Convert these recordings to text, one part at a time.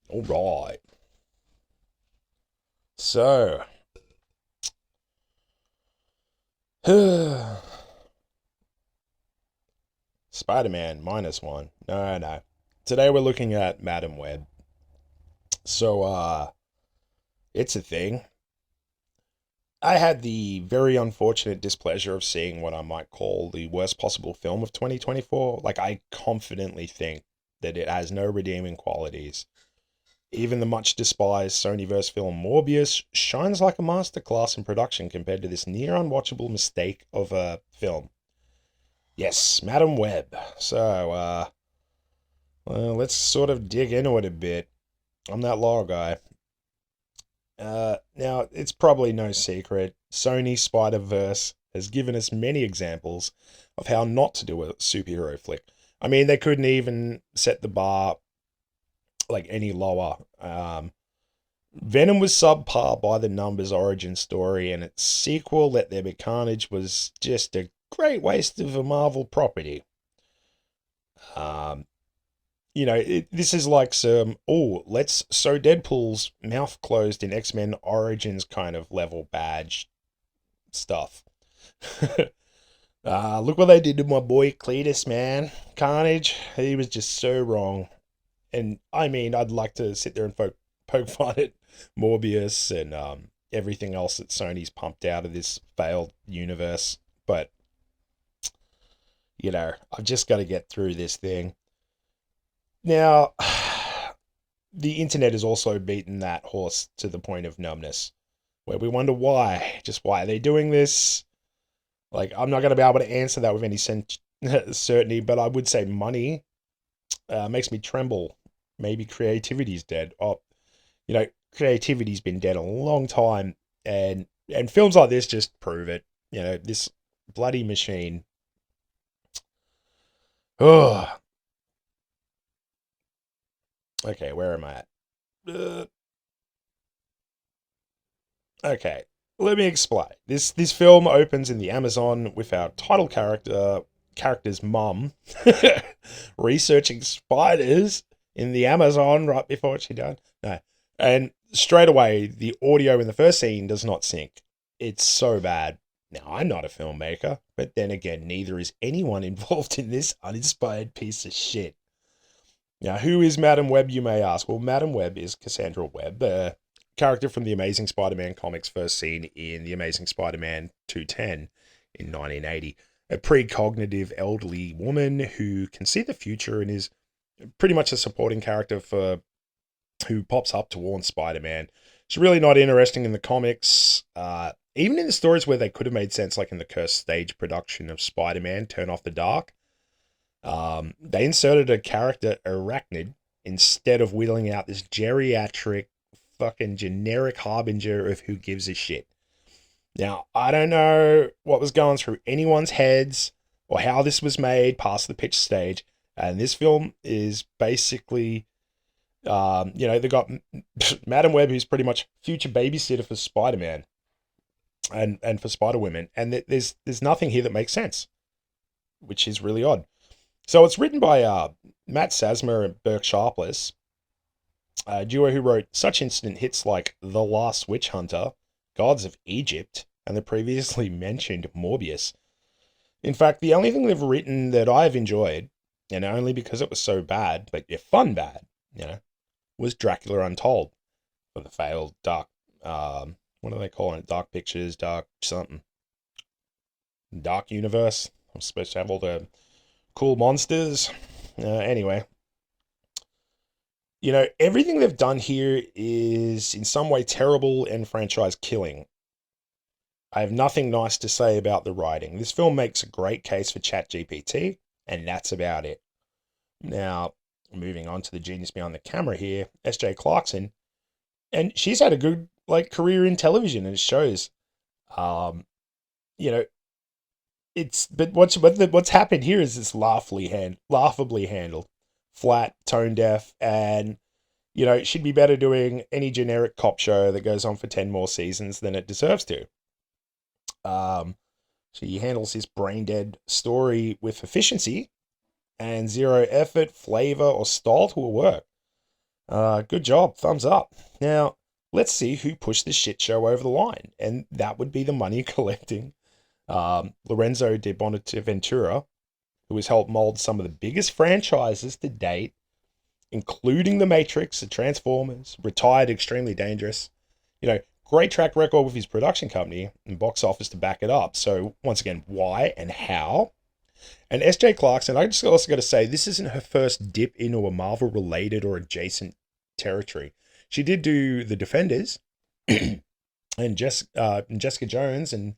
All right. So, Spider-Man -1. No, no. Today we're looking at Madam Web. So, it's a thing. I had the very unfortunate displeasure of seeing what I might call the worst possible film of 2024. Like, I confidently think that it has no redeeming qualities. Even the much despised Sonyverse film Morbius shines like a masterclass in production compared to this near unwatchable mistake of a film. Yes, Madam Web. So, well, let's sort of dig into it a bit. I'm that law guy. Now, it's probably no secret. Sony Spider-Verse has given us many examples of how not to do a superhero flick. I mean, they couldn't even set the bar like any lower. Venom was subpar by the numbers origin story, and its sequel, Let There Be Carnage, was just a great waste of a Marvel property. Um, this is like some, oh, let's sew Deadpool's mouth closed in X-Men Origins kind of level badge stuff. Look what they did to my boy Cletus, man. Carnage, he was just so wrong. And I mean, I'd like to sit there and poke fun at Morbius and everything else that Sony's pumped out of this failed universe. But, I've just got to get through this thing. Now, the internet has also beaten that horse to the point of numbness, where we wonder why. Just why are they doing this? Like, I'm not going to be able to answer that with any certainty, but I would say money makes me tremble. Maybe creativity's dead. Oh, creativity's been dead a long time, and films like this just prove it. This bloody machine. Oh, okay. Where am I at? Okay, let me explain. This film opens in the Amazon with our title character's mum researching spiders in the Amazon right before she died. No, and straight away the audio in the first scene does not sync. It's so bad. Now I'm not a filmmaker, but then again, neither is anyone involved in this uninspired piece of shit. Now, who is Madam Web, you may ask? Well, Madam Web is Cassandra Webb, a character from the Amazing Spider-Man comics first seen in The Amazing Spider-Man 210 in 1980. A precognitive elderly woman who can see the future and is pretty much a supporting character for who pops up to warn Spider-Man. She's really not interesting in the comics. Even in the stories where they could have made sense, like in the cursed stage production of Spider-Man, Turn Off the Dark, they inserted a character Arachnid instead of wheeling out this geriatric, fucking generic harbinger of who gives a shit. Now, I don't know what was going through anyone's heads or how this was made past the pitch stage. And this film is basically, they got Madam Web, who's pretty much future babysitter for Spider-Man and for Spider-Women. And there's nothing here that makes sense, which is really odd. So it's written by Matt Sazma and Burke Sharpless, a duo who wrote such instant hits like The Last Witch Hunter, Gods of Egypt, and the previously mentioned Morbius. In fact, the only thing they've written that I've enjoyed, and only because it was so bad, but fun bad, was Dracula Untold for the failed Dark, what are they calling it? Dark Pictures, Dark something. Dark Universe. I'm supposed to have all the cool monsters. Anyway, everything they've done here is in some way terrible and franchise killing. I have nothing nice to say about the writing. This film makes a great case for ChatGPT, and that's about it. Now, moving on to the genius behind the camera here, S.J. Clarkson, and she's had a good career in television, and it shows. Um, you know, but what's happened here is it's laughably handled, flat, tone deaf, and she'd be better doing any generic cop show that goes on for 10 more seasons than it deserves to. She handles this brain dead story with efficiency and zero effort, flavor, or style to her work. Good job. Thumbs up. Now, let's see who pushed this shit show over the line. And that would be the money collecting Lorenzo de Bonaventura, who has helped mold some of the biggest franchises to date, including The Matrix, The Transformers, retired Extremely Dangerous. Great track record with his production company and box office to back it up. So, once again, why and how? And S.J. Clarkson, I just also got to say, this isn't her first dip into a Marvel related or adjacent territory. She did do The Defenders and Jessica Jones, and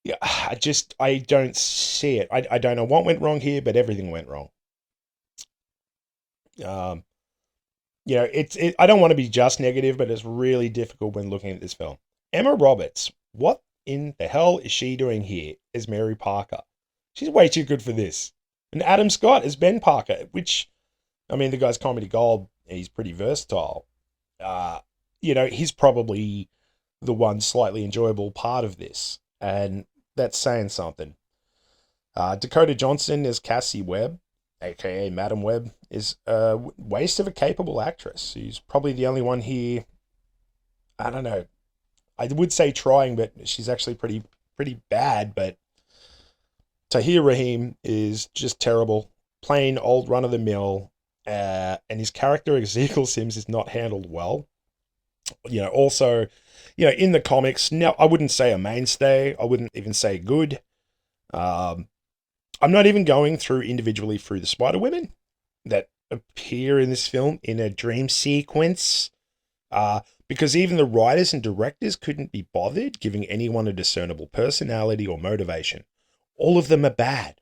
yeah, I don't see it. I don't know what went wrong here, but everything went wrong. Um, I don't want to be just negative, but it's really difficult when looking at this film. Emma Roberts, what in the hell is she doing here as Mary Parker? She's way too good for this. And Adam Scott as Ben Parker, which, I mean, the guy's comedy gold. He's pretty versatile. He's probably the one slightly enjoyable part of this. And that's saying something. Dakota Johnson as Cassie Webb, aka Madam Webb, is a waste of a capable actress. She's probably the only one here. I don't know. I would say trying, but she's actually pretty bad. But Tahir Rahim is just terrible, plain old run of the mill, and his character Ezekiel Sims is not handled well. Also, in the comics, now I wouldn't say a mainstay. I wouldn't even say good. I'm not even going through individually through the Spider Women that appear in this film in a dream sequence, because even the writers and directors couldn't be bothered giving anyone a discernible personality or motivation. All of them are bad.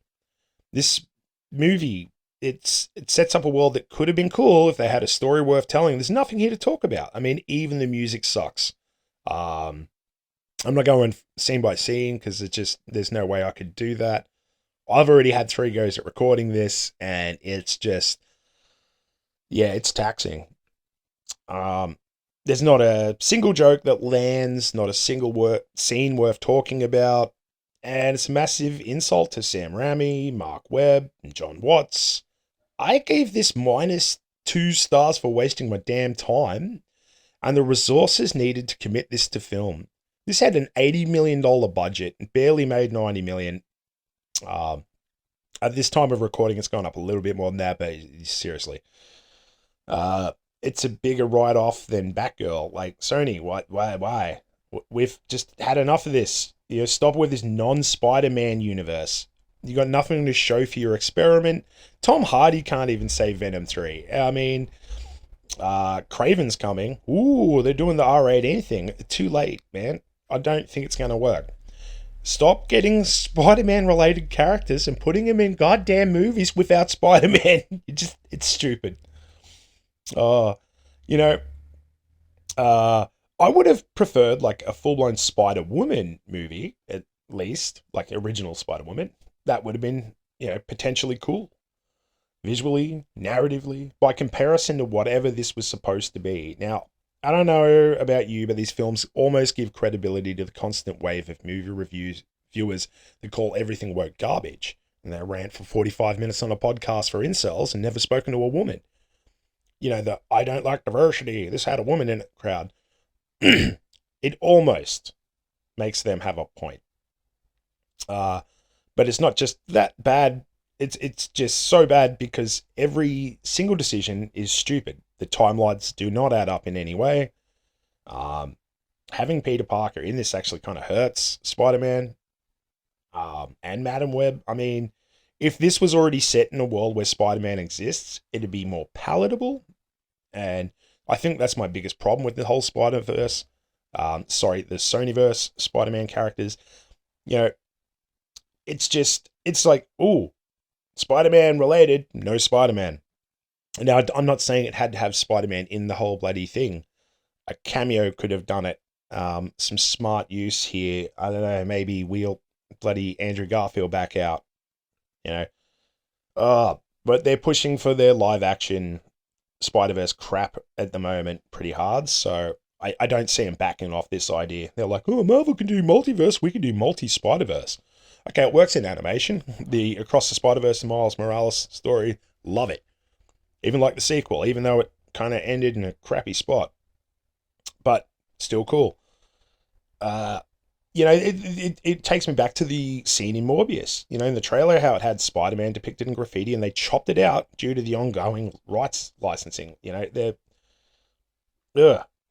This movie, it sets up a world that could have been cool if they had a story worth telling. There's nothing here to talk about. I mean, even the music sucks. I'm not going scene by scene because there's no way I could do that. I've already had 3 goes at recording this, and it's just, it's taxing. There's not a single joke that lands, not a single scene worth talking about, and it's a massive insult to Sam Raimi, Mark Webb, and John Watts. I gave this -2 stars for wasting my damn time and the resources needed to commit this to film. This had an $80 million budget and barely made $90 million. At this time of recording, it's gone up a little bit more than that, but seriously. It's a bigger write-off than Batgirl. Like, Sony, why? We've just had enough of this. Stop with this non-Spider-Man universe. You got nothing to show for your experiment. Tom Hardy can't even say Venom 3. I mean, Craven's coming. Ooh, they're doing the R18 thing. Too late, man. I don't think it's going to work. Stop getting Spider-Man related characters and putting them in goddamn movies without Spider-Man. It's stupid. I would have preferred like a full-blown Spider-Woman movie, at least, like original Spider-Woman. That would have been, potentially cool. Visually, narratively, by comparison to whatever this was supposed to be. Now, I don't know about you, but these films almost give credibility to the constant wave of movie viewers that call everything woke garbage. And they rant for 45 minutes on a podcast for incels and never spoken to a woman. The I don't like diversity, this had a woman in it crowd. It almost makes them have a point. But it's not just that bad. It's just so bad because every single decision is stupid. The timelines do not add up in any way. Having Peter Parker in this actually kind of hurts Spider-Man and Madam Web. I mean, if this was already set in a world where Spider-Man exists, it'd be more palatable. And I think that's my biggest problem with the whole Spider-Verse. The Sonyverse Spider-Man characters. It's like, ooh, Spider-Man related, no Spider-Man. Now, I'm not saying it had to have Spider-Man in the whole bloody thing. A cameo could have done it. Some smart use here. I don't know, maybe wheel bloody Andrew Garfield back out. But they're pushing for their live action Spider-Verse crap at the moment pretty hard, so I don't see them backing off this idea. They're like, oh, Marvel can do multiverse, we can do multi-Spider-Verse. Okay, it works in animation. The Across the Spider-Verse and Miles Morales story, love it. Even like the sequel, even though it kind of ended in a crappy spot, but still cool. Uh, it takes me back to the scene in Morbius. In the trailer, how it had Spider-Man depicted in graffiti, and they chopped it out due to the ongoing rights licensing. My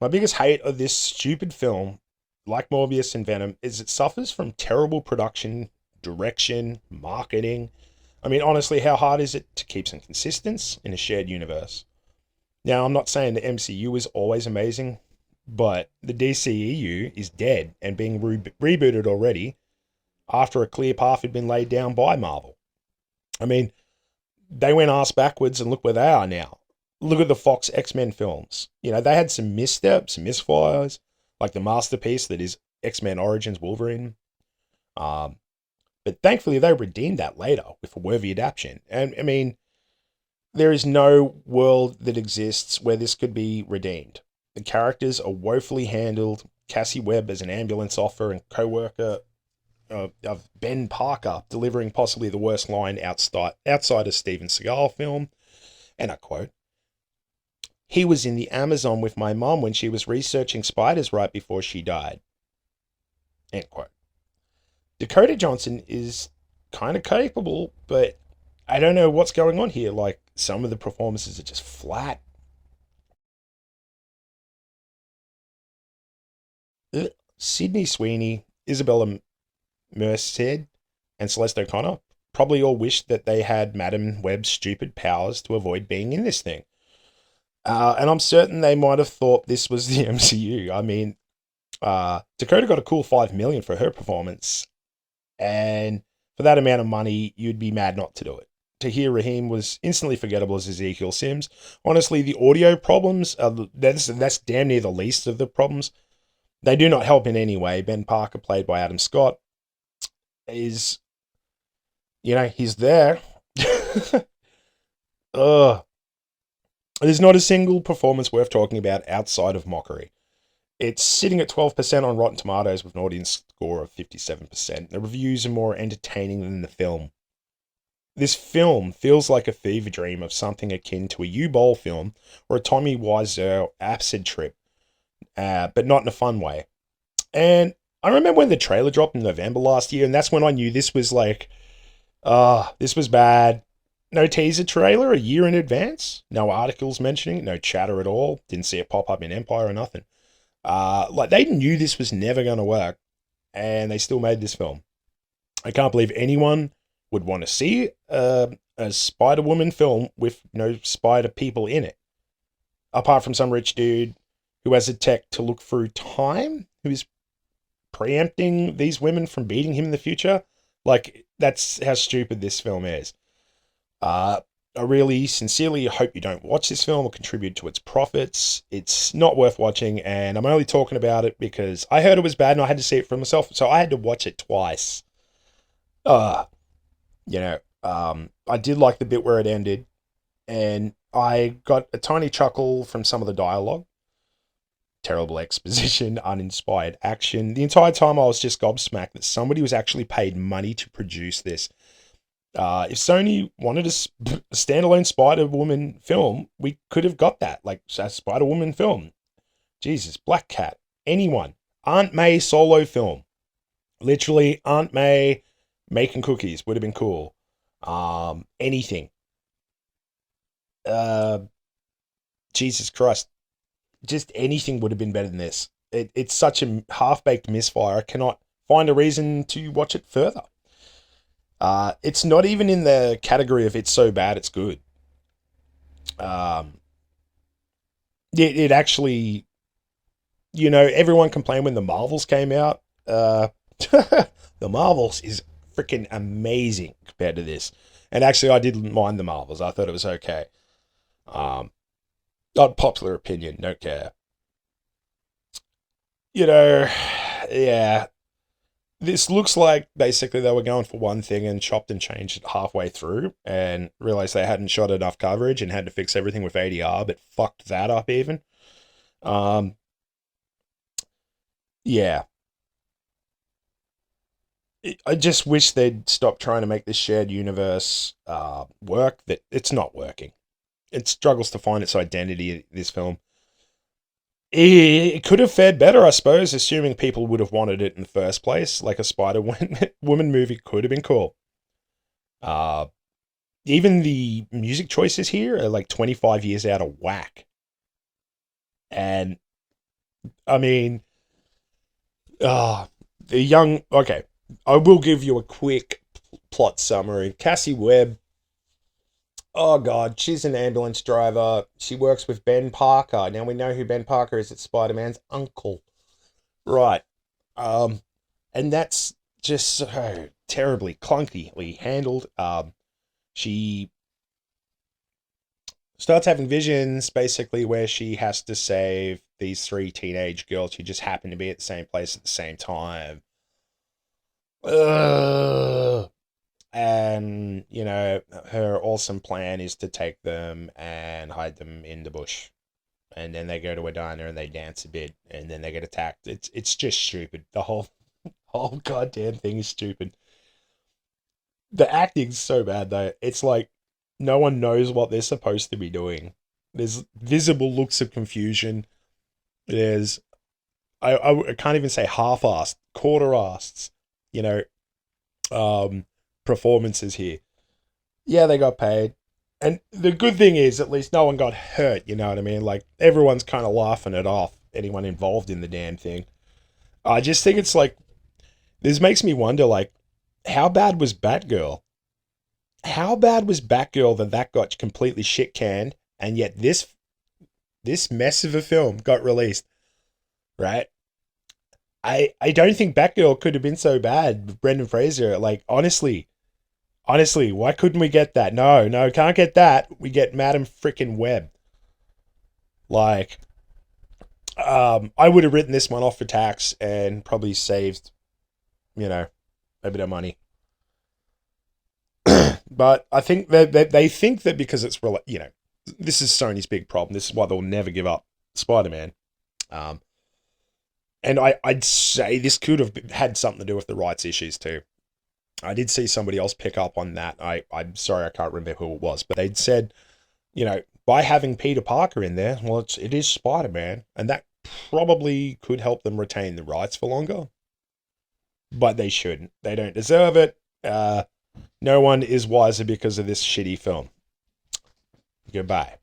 biggest hate of this stupid film, like Morbius and Venom, is it suffers from terrible production, direction, marketing. I mean, honestly, how hard is it to keep some consistency in a shared universe? Now, I'm not saying the MCU is always amazing, but the DCEU is dead and being rebooted already after a clear path had been laid down by Marvel. I mean, they went ass backwards and look where they are now. Look at the Fox X-Men films. They had some missteps, some misfires, like the masterpiece that is X-Men Origins Wolverine. But thankfully, they redeemed that later with a worthy adaptation. And I mean, there is no world that exists where this could be redeemed. The characters are woefully handled. Cassie Webb as an ambulance officer and co-worker of Ben Parker delivering possibly the worst line outside a Steven Seagal film. And I quote, "He was in the Amazon with my mom when she was researching spiders right before she died." End quote. Dakota Johnson is kind of capable, but I don't know what's going on here. Like, some of the performances are just flat. Ugh. Sydney Sweeney, Isabella Merced, and Celeste O'Connor probably all wished that they had Madam Web's stupid powers to avoid being in this thing. And I'm certain they might have thought this was the MCU. I mean, Dakota got a cool $5 million for her performance, and for that amount of money, you'd be mad not to do it. Tahir Rahim was instantly forgettable as Ezekiel Sims. Honestly, the audio problems, that's damn near the least of the problems. They do not help in any way. Ben Parker, played by Adam Scott, is, he's there. Ugh. There's not a single performance worth talking about outside of mockery. It's sitting at 12% on Rotten Tomatoes with an audience score of 57%. The reviews are more entertaining than the film. This film feels like a fever dream of something akin to a U-Bowl film or a Tommy Wiseau acid trip, but not in a fun way. And I remember when the trailer dropped in November last year, and that's when I knew this was like, this was bad. No teaser trailer a year in advance. No articles mentioning it. No chatter at all. Didn't see it pop up in Empire or nothing. Like, they knew this was never going to work, and they still made this film. I can't believe anyone would want to see a Spider-Woman film with no spider people in it, apart from some rich dude who has a tech to look through time, who is preempting these women from beating him in the future. Like, that's how stupid this film is. I really sincerely hope you don't watch this film or contribute to its profits. It's not worth watching, and I'm only talking about it because I heard it was bad and I had to see it for myself, so I had to watch it twice. I did like the bit where it ended, and I got a tiny chuckle from some of the dialogue. Terrible exposition, uninspired action. The entire time I was just gobsmacked that somebody was actually paid money to produce this. If Sony wanted a standalone Spider-Woman film, we could have got that, like a Spider-Woman film. Jesus, Black Cat, anyone. Aunt May solo film. Literally, Aunt May making cookies would have been cool. Anything. Jesus Christ. Just anything would have been better than this. It's such a half-baked misfire. I cannot find a reason to watch it further. It's not even in the category of it's so bad it's good. It actually, everyone complained when the Marvels came out. The Marvels is freaking amazing compared to this. And actually, I didn't mind the Marvels. I thought it was okay. Not popular opinion, don't care. Yeah. This looks like basically they were going for one thing and chopped and changed it halfway through and realized they hadn't shot enough coverage and had to fix everything with ADR, but fucked that up even. Yeah. I just wish they'd stop trying to make this shared universe work. That it's not working. it struggles to find its identity, this film. It could have fared better, I suppose, assuming people would have wanted it in the first place. Like a Spider-Woman movie could have been cool. Uh, Even the music choices here are like 25 years out of whack. And I mean, the young. Okay, I will give you a quick plot summary. Cassie Webb. Oh God, she's an ambulance driver. She works with Ben Parker. Now we know who Ben Parker is. It's Spider-Man's uncle, right? Um, and that's just so terribly clunkily handled. She starts having visions basically where she has to save these three teenage girls who just happen to be at the same place at the same time. Ugh. And, her awesome plan is to take them and hide them in the bush. And then they go to a diner and they dance a bit and then they get attacked. It's just stupid. The whole goddamn thing is stupid. The acting's so bad though. It's like no one knows what they're supposed to be doing. There's visible looks of confusion. There's I can't even say half-assed, quarter-assed, you know, um, performances here. Yeah, they got paid. And the good thing is, at least no one got hurt, you know what I mean? Like, everyone's kind of laughing it off, anyone involved in the damn thing. I just think it's like, this makes me wonder, like, how bad was Batgirl? How bad was Batgirl that got completely shit canned, and yet this mess of a film got released, right? I don't think Batgirl could have been so bad. Brendan Fraser, like honestly, why couldn't we get that? No, no, can't get that. We get Madam Frickin' Webb. Like, I would have written this one off for tax and probably saved, you know, a bit of money. But I think that they think that because it's this is Sony's big problem. This is why they'll never give up Spider-Man. Um, and I'd say this could have had something to do with the rights issues too. I did see somebody else pick up on that. I'm sorry, I can't remember who it was, but they'd said, by having Peter Parker in there, well, it is Spider-Man, and that probably could help them retain the rights for longer. But they shouldn't. They don't deserve it. No one is wiser because of this shitty film. Goodbye.